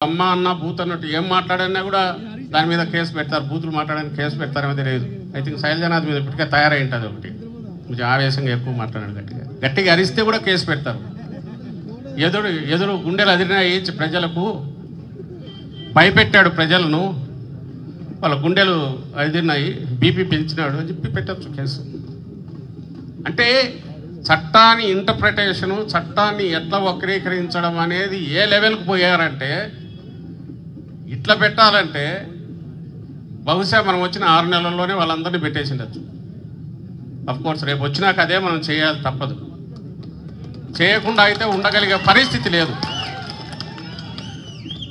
అమ్మ అన్న బూత్ అన్నట్టు ఏం మాట్లాడన్నా కూడా దాని మీద కేసు పెడతారు, బూతులు మాట్లాడడానికి కేసు పెడతారో తెలియదు. ఐ థింక్ శైలజనాథ్ మీద ఇప్పటికే తయారై ఉంటుంది ఒకటి, కొంచెం ఆవేశంగా ఎక్కువ మాట్లాడాడు, గట్టిగా అరిస్తే కూడా కేసు పెడతారు. ఎదురు గుండెలు అదిరినాయి, ప్రజలకు భయపెట్టాడు ప్రజలను, వాళ్ళ గుండెలు అదిరినాయి, బీపీ పెంచినాడు అని చెప్పి పెట్టచ్చు కేసు. అంటే చట్టాన్ని ఇంటర్ప్రిటేషను, చట్టాన్ని ఎట్లా వక్రీకరించడం అనేది ఏ లెవెల్కి పోయారంటే, ఇట్లా పెట్టాలంటే బహుశా మనం వచ్చిన 6 నెలల్లోనే వాళ్ళందరినీ పెట్టేసిండొచ్చు. అఫ్కోర్స్ రేపు వచ్చినాక అదే మనం చేయాలి, తప్పదు. చేయకుండా అయితే ఉండగలిగే పరిస్థితి లేదు.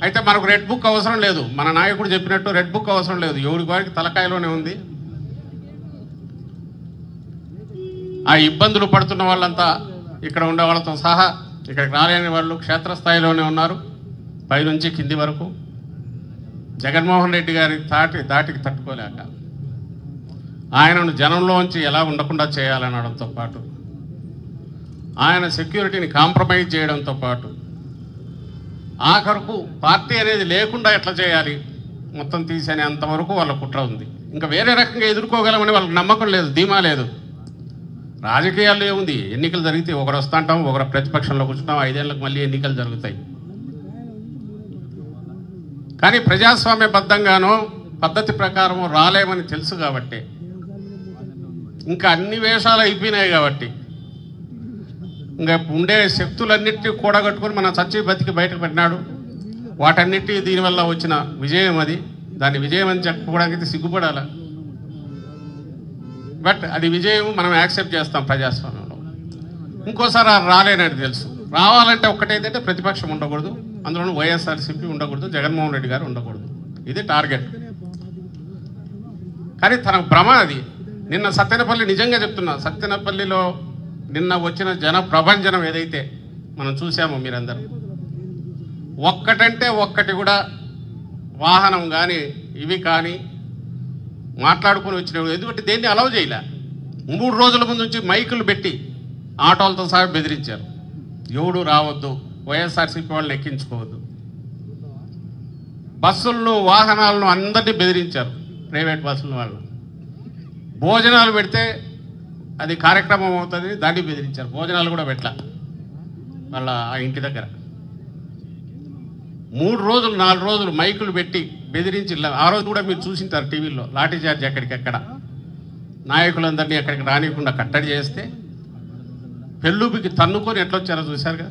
అయితే మనకు రెడ్ బుక్ అవసరం లేదు, మన నాయకుడు చెప్పినట్టు రెడ్ బుక్ అవసరం లేదు, ఎవరికి వారికి తలకాయలోనే ఉంది. ఆ ఇబ్బందులు పడుతున్న వాళ్ళంతా ఇక్కడ ఉండే వాళ్ళతో సహా ఇక్కడికి రాలేని వాళ్ళు క్షేత్రస్థాయిలోనే ఉన్నారు, పైనుంచి కింది వరకు. జగన్మోహన్ రెడ్డి గారి దాటికి తట్టుకోలేక ఆయనను జనంలోంచి ఎలా ఉండకుండా చేయాలనడంతో పాటు, ఆయన సెక్యూరిటీని కాంప్రమైజ్ చేయడంతో పాటు, ఆఖరుకు పార్టీ అనేది లేకుండా ఎట్లా చేయాలి మొత్తం తీసేనే అంతవరకు వాళ్ళ కుట్ర ఉంది. ఇంకా వేరే రకంగా ఎదుర్కోగలమని వాళ్ళకి నమ్మకం లేదు, ధీమా లేదు. రాజకీయాల్లో ఏముంది, ఎన్నికలు జరిగితే ఒకరు వస్తుంటాం, ఒకరు ప్రతిపక్షంలో కూర్చుంటాం, 5 ఏళ్ళకి మళ్ళీ ఎన్నికలు జరుగుతాయి. కానీ ప్రజాస్వామ్యబద్ధంగానో పద్ధతి ప్రకారం రాలేమని తెలుసు కాబట్టి, ఇంకా అన్ని వేషాలు అయిపోయినాయి కాబట్టి, ఇంకా ఉండే శక్తులన్నిటినీ కూడగట్టుకొని మన చచ్చి బతికి బయటకు పెట్టినాడు. వాటన్నిటి దీనివల్ల వచ్చిన విజయం అది, దాన్ని విజయం అని చెప్పుకోవడానికి సిగ్గుపడాల. బట్ అది విజయం, మనం యాక్సెప్ట్ చేస్తాం ప్రజాస్వామ్యంలో. ఇంకోసారి రాలేనని తెలుసు. రావాలంటే ఒక్కటేంటంటే ప్రతిపక్షం ఉండకూడదు, అందులోనూ వైఎస్ఆర్సీపీ ఉండకూడదు, జగన్మోహన్ రెడ్డి గారు ఉండకూడదు. ఇది టార్గెట్. కానీ తన భ్రమ అది. నిన్న సత్తెనపల్లి, నిజంగా చెప్తున్నా, సత్తెనపల్లిలో నిన్న వచ్చిన జన ప్రభంజనం ఏదైతే మనం చూసామో మీరందరూ, ఒక్కటంటే ఒక్కటి కూడా వాహనం కానీ ఇవి కానీ మాట్లాడుకొని వచ్చినప్పుడు, ఎందుకంటే దేన్ని అలౌ చేయలే. 3 రోజుల ముందు నుంచి మైకులు పెట్టి ఆటోలతో సహా బెదిరించారు, ఎవడు రావద్దు, వైఎస్ఆర్సీపీ వాళ్ళని ఎక్కించుకోవద్దు. బస్సులను వాహనాలను అందరినీ బెదిరించారు, ప్రైవేట్ బస్సుల వాళ్ళు. భోజనాలు పెడితే అది కార్యక్రమం అవుతుంది, దాన్ని బెదిరించారు. భోజనాలు కూడా పెట్టలా వాళ్ళ ఆ ఇంటి దగ్గర. 3 రోజులు 4 రోజులు మైకులు పెట్టి బెదిరించి, ఆ రోజు కూడా మీరు చూసింటారు టీవీలో, లాఠీ చార్జ్ ఎక్కడికెక్కడ నాయకులందరినీ ఎక్కడికి రానియకుండా కట్టడి చేస్తే పెళ్ళుబికి తన్నుకొని ఎట్లొచ్చారో చూశారుగా.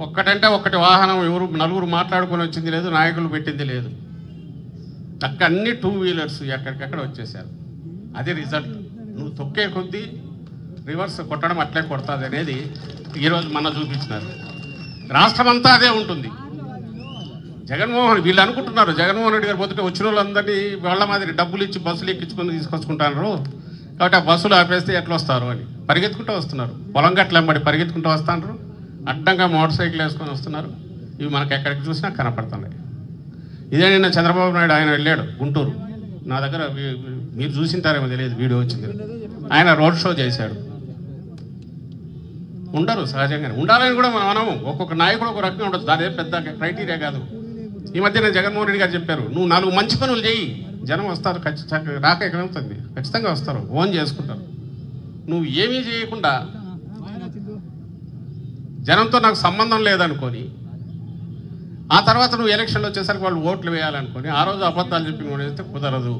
ఒక్కటంటే ఒక్కటి వాహనం ఎవరు నలుగురు మాట్లాడుకొని వచ్చింది లేదు, నాయకులు పెట్టింది లేదు. అక్కడ అన్ని 2 వీలర్స్ ఎక్కడికక్కడ వచ్చేసారు. అది రిజల్ట్. నువ్వు తొక్కే కొద్దీ రివర్స్ కొట్టడం అట్లే కొడుతుంది అనేది ఈరోజు మన చూపించినారు. రాష్ట్రం అంతా అదే ఉంటుంది. వీళ్ళు అనుకుంటున్నారు జగన్మోహన్ రెడ్డి గారు పోతుంటే వచ్చిన వాళ్ళందరినీ వాళ్ళ మాదిరి డబ్బులు ఇచ్చి బస్సులు ఎక్కించుకొని తీసుకొచ్చుకుంటున్నారు కాబట్టి ఆ బస్సులు ఆపేస్తే ఎట్లా వస్తారు అని పరిగెత్తుకుంటూ వస్తున్నారు. పొలం గట్లెంబడి పరిగెత్తుకుంటూ వస్తున్నారు, అడ్డంగా మోటార్ సైకిల్ వేసుకొని వస్తున్నారు. ఇవి మనకు ఎక్కడికి చూసినా కనపడుతున్నాయి. ఇదే నిన్న చంద్రబాబు నాయుడు ఆయన వెళ్ళాడు గుంటూరు, నా దగ్గర మీరు చూసింటారేమో తెలియదు, వీడియో వచ్చింది. ఆయన రోడ్ షో చేశాడు. ఉండరు సహజంగానే, ఉండాలని కూడా మనం ఒక్కొక్క నాయకుడు ఒక రకంగా ఉండదు, దాని పెద్ద క్రైటీరియా కాదు. ఈ మధ్యన జగన్మోహన్ రెడ్డి గారు చెప్పారు, నువ్వు 4 మంచి పనులు చేయి, జనం వస్తారు, ఖచ్చితంగా రాక ఎక్కడ అవుతుంది, ఖచ్చితంగా వస్తారు, ఓన్ చేసుకుంటారు. నువ్వు ఏమీ చేయకుండా జనంతో నాకు సంబంధం లేదనుకొని, ఆ తర్వాత నువ్వు ఎలక్షన్లు వచ్చేసరికి వాళ్ళు ఓట్లు వేయాలనుకొని ఆ రోజు అబద్ధాలు చెప్పి వేస్తే కుదరదు.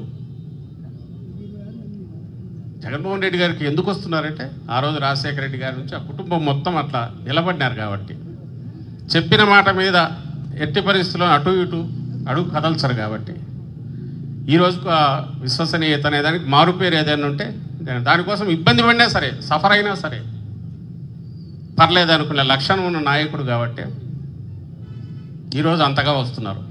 జగన్మోహన్ రెడ్డి గారికి ఎందుకు వస్తున్నారంటే, ఆ రోజు రాజశేఖర రెడ్డి గారి నుంచి ఆ కుటుంబం మొత్తం అట్లా నిలబడినారు కాబట్టి, చెప్పిన మాట మీద ఎట్టి పరిస్థితుల్లో అటు ఇటు అడుగు కదల్చరు కాబట్టి, ఈరోజుకు ఆ విశ్వసనీయత అనేదానికి మారుపేరు ఏదైనా ఉంటే దానికోసం ఇబ్బంది పడినా సరే, సఫర్ అయినా సరే పర్లేదు అనుకునే లక్షణం ఉన్న నాయకుడు కాబట్టి ఈరోజు అంతగా వస్తున్నారు.